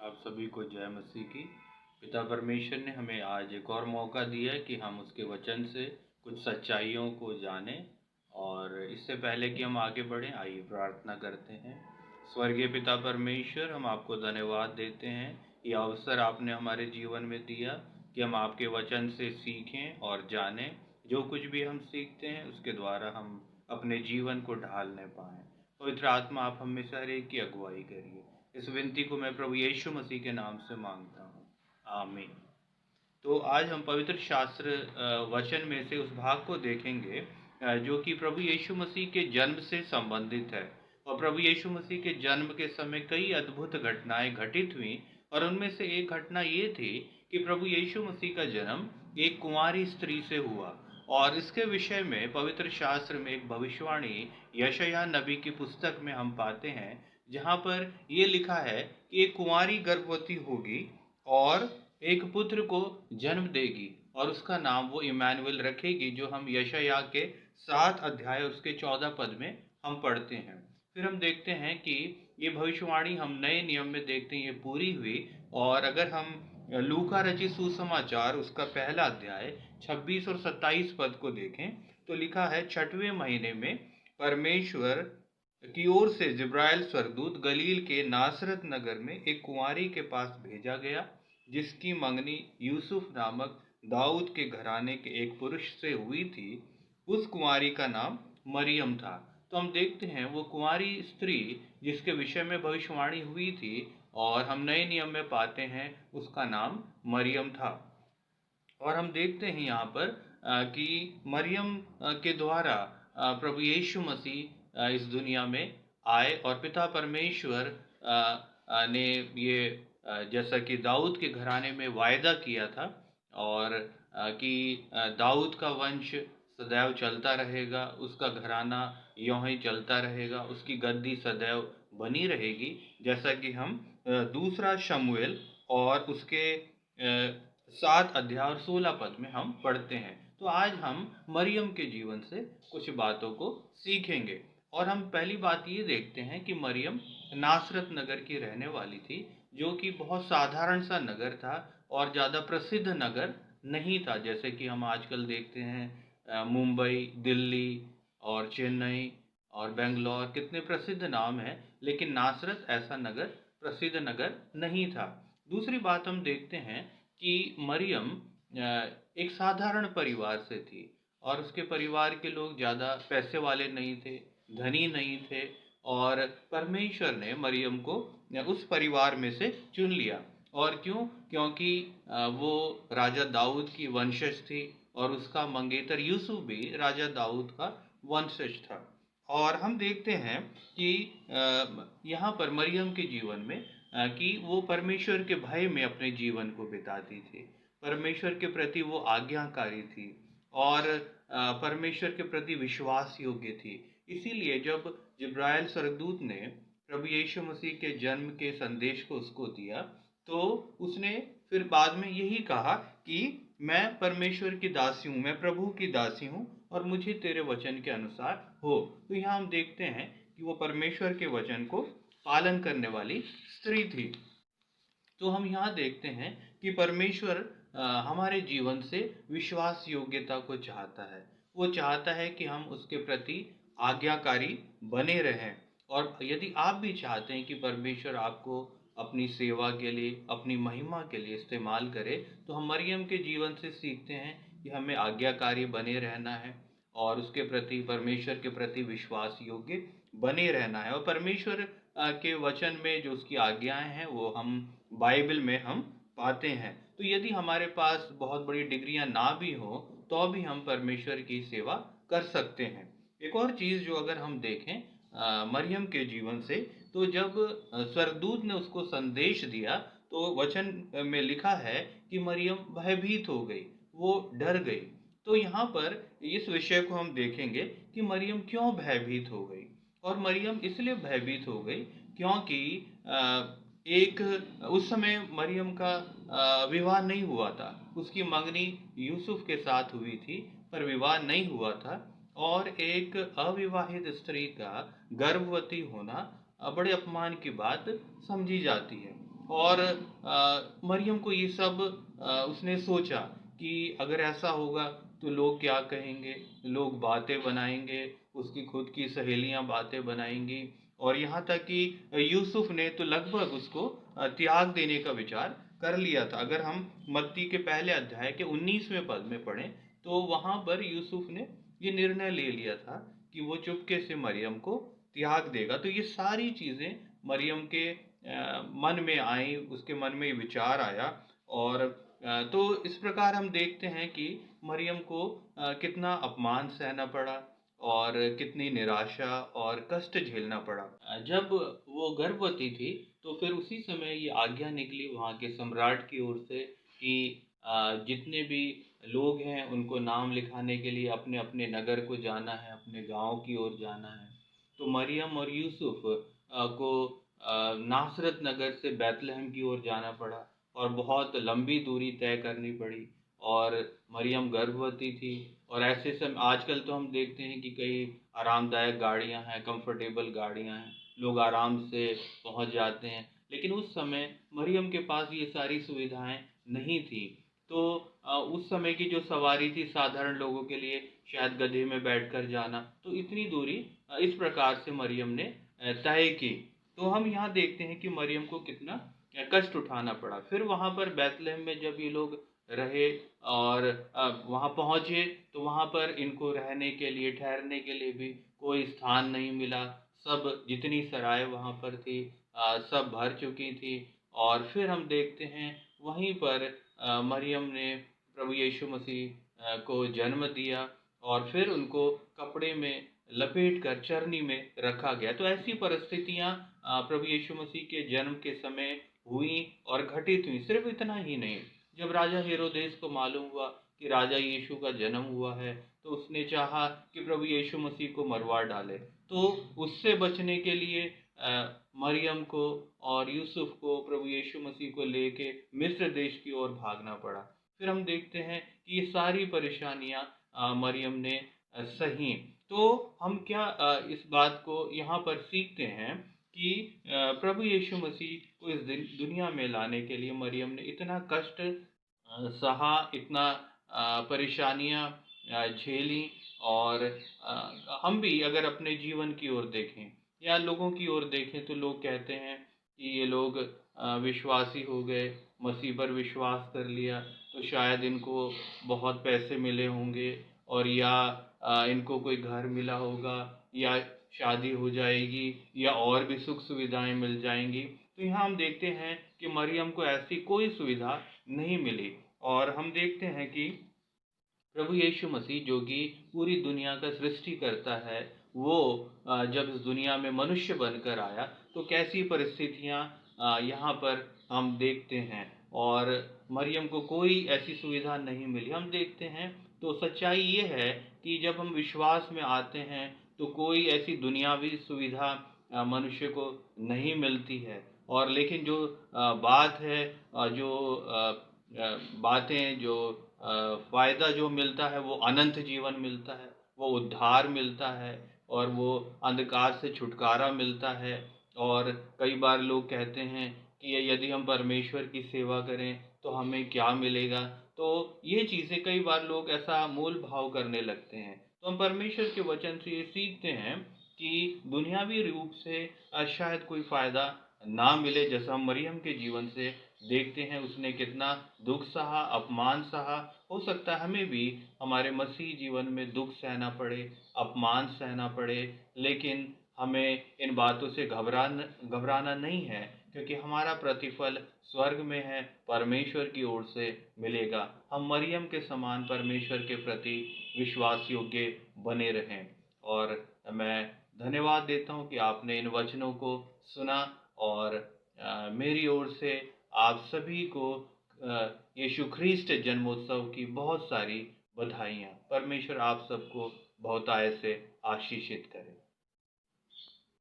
आप सभी को जय मसीह की। पिता परमेश्वर ने हमें आज एक और मौका दिया है कि हम उसके वचन से कुछ सच्चाइयों को जानें। और इससे पहले कि हम आगे बढ़ें, आइए प्रार्थना करते हैं। स्वर्गीय पिता परमेश्वर, हम आपको धन्यवाद देते हैं। ये अवसर आपने हमारे जीवन में दिया कि हम आपके वचन से सीखें और जानें। जो कुछ भी हम सीखते हैं उसके द्वारा हम अपने जीवन को ढालने पाएँ। पवित्र आत्मा, आप हमेशा हर एक की अगुवाई करिए। इस विनती को मैं प्रभु यीशु मसीह के नाम से मांगता हूँ, आमीन। तो आज हम पवित्र शास्त्र वचन में से उस भाग को देखेंगे जो कि प्रभु यीशु मसीह के जन्म से संबंधित है। और प्रभु यीशु मसीह के जन्म के समय कई अद्भुत घटनाएं घटित हुई, और उनमें से एक घटना ये थी कि प्रभु यीशु मसीह का जन्म एक कुंवारी स्त्री से हुआ। और इसके विषय में पवित्र शास्त्र में एक भविष्यवाणी यशायाह नबी की पुस्तक में हम पाते हैं, जहाँ पर ये लिखा है कि एक कुंवारी गर्भवती होगी और एक पुत्र को जन्म देगी और उसका नाम वो इमैनुअल रखेगी, जो हम यशायाह के 7 अध्याय उसके 14 पद में हम पढ़ते हैं। फिर हम देखते हैं कि ये भविष्यवाणी हम नए नियम में देखते हैं ये पूरी हुई। और अगर हम लूका रचित सुसमाचार उसका पहला अध्याय 26 और 27 पद को देखें तो लिखा है, 6वें महीने में परमेश्वर की ओर से जिब्राइल स्वर्गदूत गलील के नासरत नगर में एक कुंवारी के पास भेजा गया, जिसकी मंगनी यूसुफ नामक दाऊद के घराने के एक पुरुष से हुई थी। उस कुंवारी का नाम मरियम था। तो हम देखते हैं वो कुंवारी स्त्री जिसके विषय में भविष्यवाणी हुई थी और हम नए नियम में पाते हैं उसका नाम मरियम था। और हम देखते हैं यहाँ पर कि मरियम के द्वारा प्रभु यीशु मसीह इस दुनिया में आए। और पिता परमेश्वर ने ये जैसा कि दाऊद के घराने में वायदा किया था, और कि दाऊद का वंश सदैव चलता रहेगा, उसका घराना यूं ही चलता रहेगा, उसकी गद्दी सदैव बनी रहेगी, जैसा कि हम दूसरा शमूएल और उसके 7 अध्याय और 16 पद में हम पढ़ते हैं। तो आज हम मरियम के जीवन से कुछ बातों को सीखेंगे। और हम पहली बात ये देखते हैं कि मरियम नासरत नगर की रहने वाली थी, जो कि बहुत साधारण सा नगर था और ज़्यादा प्रसिद्ध नगर नहीं था, जैसे कि हम आजकल देखते हैं मुंबई, दिल्ली और चेन्नई और बेंगलोर कितने प्रसिद्ध नाम हैं, लेकिन नासरत ऐसा नगर प्रसिद्ध नगर नहीं था। दूसरी बात हम देखते हैं कि मरियम एक साधारण परिवार से थी, और उसके परिवार के लोग ज़्यादा पैसे वाले नहीं थे, धनी नहीं थे, और परमेश्वर ने मरियम को उस परिवार में से चुन लिया। और क्यों? क्योंकि वो राजा दाऊद की वंशज थी, और उसका मंगेतर यूसुफ भी राजा दाऊद का वंशज था। और हम देखते हैं कि यहाँ पर मरियम के जीवन में कि वो परमेश्वर के भय में अपने जीवन को बिताती थी, परमेश्वर के प्रति वो आज्ञाकारी थी, और परमेश्वर के प्रति विश्वास योग्य थी। इसीलिए जब जिब्राइल स्वर्गदूत ने प्रभु यीशु मसीह के जन्म के संदेश को उसको दिया, तो उसने फिर बाद में यही कहा कि मैं परमेश्वर की दासी हूँ, मैं प्रभु की दासी हूँ, और मुझे तेरे वचन के अनुसार हो। तो यहाँ हम देखते हैं कि वो परमेश्वर के वचन को पालन करने वाली स्त्री थी। तो हम यहाँ देखते हैं कि परमेश्वर हमारे जीवन से विश्वास योग्यता को चाहता है। वो चाहता है कि हम उसके प्रति आज्ञाकारी बने रहें। और यदि आप भी चाहते हैं कि परमेश्वर आपको अपनी सेवा के लिए, अपनी महिमा के लिए इस्तेमाल करे, तो हम मरियम के जीवन से सीखते हैं कि हमें आज्ञाकारी बने रहना है और उसके प्रति, परमेश्वर के प्रति विश्वास योग्य बने रहना है। और परमेश्वर के वचन में जो उसकी आज्ञाएं हैं वो हम बाइबल में हम पाते हैं। तो यदि हमारे पास बहुत बड़ी डिग्रियां ना भी हो तो भी हम परमेश्वर की सेवा कर सकते हैं। एक और चीज़ जो अगर हम देखें मरियम के जीवन से, तो जब स्वर्गदूत ने उसको संदेश दिया तो वचन में लिखा है कि मरियम भयभीत हो गई, वो डर गई। तो यहाँ पर इस विषय को हम देखेंगे कि मरियम क्यों भयभीत हो गई। और मरियम इसलिए भयभीत हो गई क्योंकि एक उस समय मरियम का विवाह नहीं हुआ था। उसकी मंगनी यूसुफ के साथ हुई थी, पर विवाह नहीं हुआ था। और एक अविवाहित स्त्री का गर्भवती होना बड़े अपमान की बात समझी जाती है। और मरियम को ये सब उसने सोचा कि अगर ऐसा होगा तो लोग क्या कहेंगे, लोग बातें बनाएंगे, उसकी खुद की सहेलियां बातें बनाएंगी, और यहाँ तक कि यूसुफ ने तो लगभग उसको त्याग देने का विचार कर लिया था। अगर हम मत्ती के पहले अध्याय के 19वें पद में पढ़ें तो वहां पर यूसुफ ने ये निर्णय ले लिया था कि वो चुपके से मरियम को त्याग देगा। तो ये सारी चीजें मरियम के मन में आई, उसके मन में विचार आया, और तो इस प्रकार हम देखते हैं कि मरियम को कितना अपमान सहना पड़ा और कितनी निराशा और कष्ट झेलना पड़ा। जब वो गर्भवती थी तो फिर उसी समय ये आज्ञा निकली वहाँ के सम्राट की ओर से कि जितने भी लोग हैं उनको नाम लिखाने के लिए अपने अपने नगर को जाना है, अपने गांव की ओर जाना है। तो मरियम और यूसुफ को नासरत नगर से बैतलहम की ओर जाना पड़ा और बहुत लंबी दूरी तय करनी पड़ी। और मरियम गर्भवती थी, और ऐसे समय आजकल तो हम देखते हैं कि कई आरामदायक गाड़ियां हैं, कंफर्टेबल गाड़ियां हैं, लोग आराम से पहुंच जाते हैं। लेकिन उस समय मरियम के पास ये सारी सुविधाएं नहीं थी। तो उस समय की जो सवारी थी साधारण लोगों के लिए शायद गधे में बैठकर जाना, तो इतनी दूरी इस प्रकार से मरियम ने तय की। तो हम यहाँ देखते हैं कि मरियम को कितना कष्ट उठाना पड़ा। फिर वहाँ पर बैतलहम में जब ये लोग रहे और वहाँ पहुँचे तो वहाँ पर इनको रहने के लिए, ठहरने के लिए भी कोई स्थान नहीं मिला। सब जितनी सराय वहाँ पर थी सब भर चुकी थी। और फिर हम देखते हैं वहीं पर मरियम ने प्रभु यीशु मसीह को जन्म दिया, और फिर उनको कपड़े में लपेट कर चरनी में रखा गया। तो ऐसी परिस्थितियां प्रभु यीशु मसीह के जन्म के समय हुई और घटित हुई। सिर्फ इतना ही नहीं, जब राजा हेरोदेस को मालूम हुआ कि राजा यीशु का जन्म हुआ है तो उसने चाहा कि प्रभु यीशु मसीह को मरवा डाले। तो उससे बचने के लिए मरियम को और यूसुफ को प्रभु यीशु मसीह को लेके मिस्र देश की ओर भागना पड़ा। फिर हम देखते हैं कि ये सारी परेशानियां मरियम ने सही। तो हम क्या इस बात को यहाँ पर सीखते हैं कि प्रभु यीशु मसीह को इस दुनिया में लाने के लिए मरियम ने इतना कष्ट सहा, इतना परेशानियां झेली। और हम भी अगर अपने जीवन की ओर देखें या लोगों की ओर देखें तो लोग कहते हैं कि ये लोग विश्वासी हो गए, मसीह पर विश्वास कर लिया तो शायद इनको बहुत पैसे मिले होंगे, और या इनको कोई घर मिला होगा, या शादी हो जाएगी, या और भी सुख सुविधाएं मिल जाएंगी। तो यहाँ हम देखते हैं कि मरियम को ऐसी कोई सुविधा नहीं मिली। और हम देखते हैं कि प्रभु यीशु मसीह जो कि पूरी दुनिया का सृष्टि करता है, वो जब इस दुनिया में मनुष्य बनकर आया तो कैसी परिस्थितियां यहाँ पर हम देखते हैं। और मरियम को कोई ऐसी सुविधा नहीं मिली। हम देखते हैं तो सच्चाई ये है कि जब हम विश्वास में आते हैं तो कोई ऐसी दुनियावी सुविधा मनुष्य को नहीं मिलती है। और लेकिन जो बात है, जो बातें, जो फायदा जो मिलता है वो अनंत जीवन मिलता है, वो उद्धार मिलता है, और वो अंधकार से छुटकारा मिलता है। और कई बार लोग कहते हैं कि यदि हम परमेश्वर की सेवा करें तो हमें क्या मिलेगा। तो ये चीज़ें कई बार लोग ऐसा मोल भाव करने लगते हैं। तो हम परमेश्वर के वचन से ये सीखते हैं कि दुनियावी रूप से शायद कोई फायदा ना मिले, जैसा हम मरियम के जीवन से देखते हैं उसने कितना दुख सहा, अपमान सहा। हो सकता है हमें भी हमारे मसीह जीवन में दुख सहना पड़े, अपमान सहना पड़े, लेकिन हमें इन बातों से घबराना नहीं है, क्योंकि हमारा प्रतिफल स्वर्ग में है, परमेश्वर की ओर से मिलेगा। हम मरियम के समान परमेश्वर के प्रति विश्वास योग्य बने रहें। और मैं धन्यवाद देता हूँ कि आपने इन वचनों को सुना, और मेरी ओर से आप सभी को यीशु ख्रीष्ट जन्मोत्सव की बहुत सारी बधाइयाँ। परमेश्वर आप सबको बहुतायत से आशीषित करे।